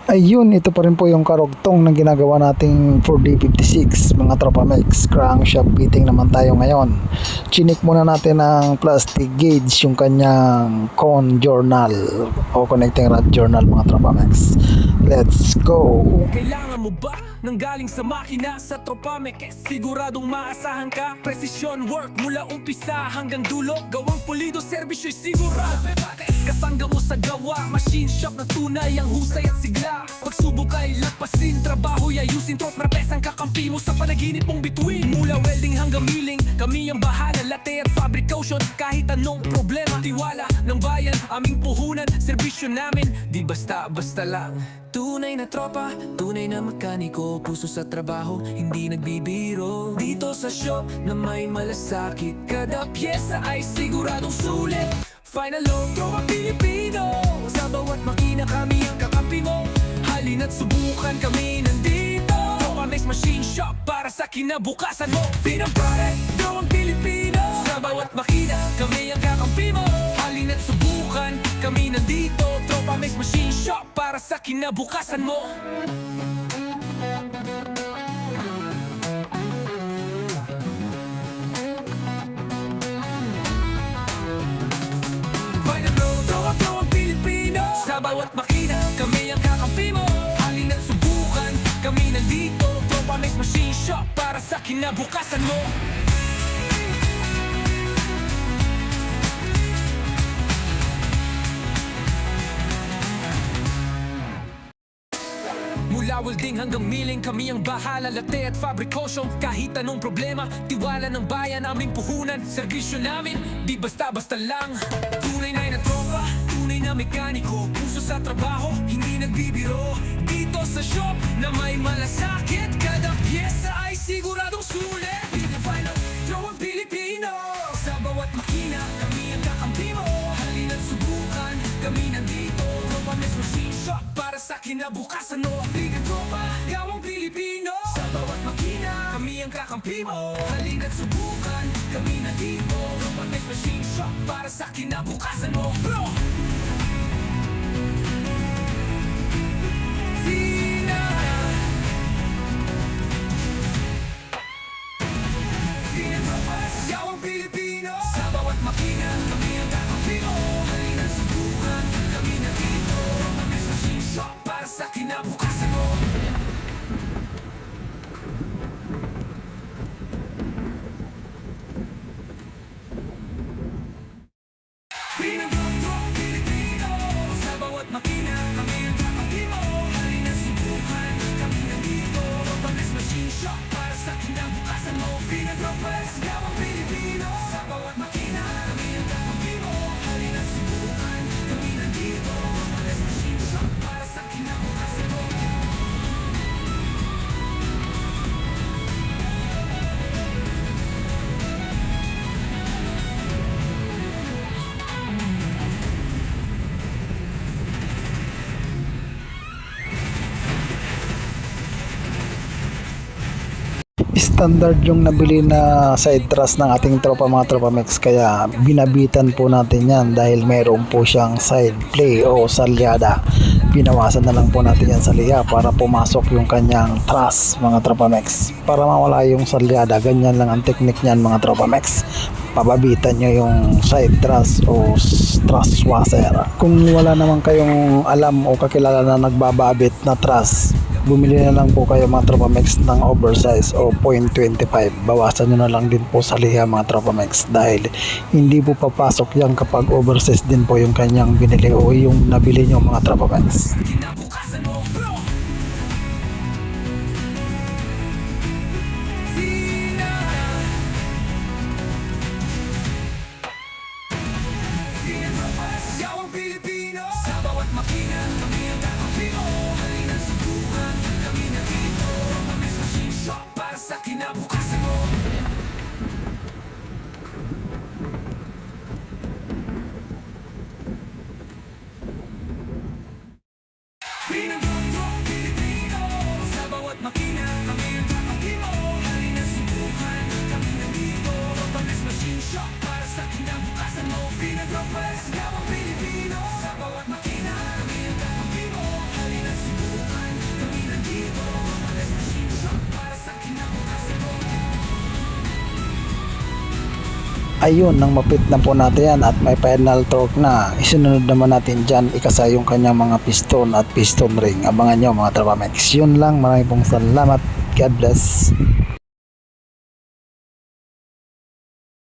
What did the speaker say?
Ayun, ito pa rin po yung karugtong na ginagawa nating 4D56 mga tropa mix. Crankshaft fitting naman tayo ngayon. Chinik muna natin ang plastic gauge yung kanyang con journal o connecting rod journal mga tropa mix. Let's go! Kailangan mo ba nang galing sa makina sa Tropamek? Siguradong maasahan ka. Precision work mula umpisa hanggang dulo. Gawang pulido, serbisyo'y sigurado. Kasangga mo sa gawa, machine shop na tunay ang husay at sigla. Pagsubok ay lapasin, trabaho'y ayusin. Tropes ang kakampi mo sa panaginip mong bituin. Mula welding hanggang milling, kami ang bahala. Latte at fabrication, kahit anong problema. Tiwala ng bayan, aming puhunan. Serbisyo namin, di basta-basta lang. Tunay na tropa, tunay na mekaniko. Puso sa trabaho, hindi nagbibiro. Dito sa shop na may malasakit, kada pyesa ay siguradong sulit. Final low, tropa Pilipino. Sa bawat makina kami ang kakampi mo. Halina't subukan, kami nandito. Tropa Mix Machine Shop para sa kinabukasan mo. Pinang product, gawang Pilipino. Sa bawat makina kami ang kakampi mo. Halina't subukan, kami nandito. Tropa Mix Machine Shop para sa kinabukasan mo. Sa bawat makina, kami ang kakampi mo. Halina't subukan, kami nandito. Tropa Mix Machine Shop para sa kinabukasan mo. Mula welding hanggang milling, kami ang bahala. Latte at fabrication, kahit anong problema. Tiwala ng bayan, aming puhunan. Serbisyo namin, di basta-basta lang. Tunay na tropa, tunay na mekaniko. Puso sa trabaho, hindi nagbibiro. Dito sa shop na may malasakit, kada pyesa ay siguradong sulit. Pinang Tropang Pilipino. Sa bawat makina, kami ang kakampi mo. Halina't subukan, kami nandito. Tropa Mix Machine Shop para sa kinabukasan mo. Bigang tropa, gawang Pilipino. Sa bawat makina, kami ang kakampi mo. Halina't subukan, kami nandito. Tropa Mix Machine Shop para sa kinabukasan mo. Bro! Sina! Bigang tropa, gawang Pilipino. Sa bawat makina, kami ang kakampi mo. Halina't subukan, kami nandito. Tropa Mix Machine Shop para sa kinabukasan mo. Pinang Tropang Pilipino. Sa bawat makina, kami ang kakampi mo. Halina't subukan, kami nandito. Tropa Mix Machine Shop para sa kinabukasan mo. Pinang Tropang gawang Pilipino. Sa bawat makina, kami ang kakampi mo. Halina't subukan, kami nandito. Tropa Mix Machine Shop para sa kinabukasan mo. Standard yung nabili na side truss ng ating tropa mga tropa mix, kaya binabitan po natin yan dahil mayroon po siyang side play o salyada. Pinawasan na lang po natin yan sa liha para pumasok yung kanyang truss mga tropa mix, para mawala yung salyada. Ganyan lang ang technique niyan mga tropa mix. Pababitan nyo yung side truss o truss washer. Kung wala naman kayong alam o kakilala na nagbababit na truss, bumili na lang po kayo mga tropa mix ng oversize o 0.25. Bawasan nyo na lang din po sa liha mga tropa mix, dahil hindi po papasok yan kapag oversize din po yung kanyang binili o yung nabili nyo mga tropa mix. Kinabukasan mo, bro! Sina! Pinang Tropang gawang Pilipino. Sa bawat makina, kami ang kakampi mo. Halina't subukan, kami nandito. Tropa Mix Machine Shop para sa kinabukasan mo. Pinang Tropang Pilipino. Sa bawat makina, kami ang kakampi mo. Halina't subukan, kami nandito. Tropa Mix Machine Shop para sa kinabukasan mo. Pinang Tropang gawang Pilipino. Sa bawat makina, kami ang kakampi mo. Halina't subukan, Ayun, nang mapit na po natin yan at may final torque na, isunod naman natin dyan ikasa yung kanyang mga piston at piston ring. Abangan nyo mga Tropa Max. Yun lang, maraming pong salamat. God bless.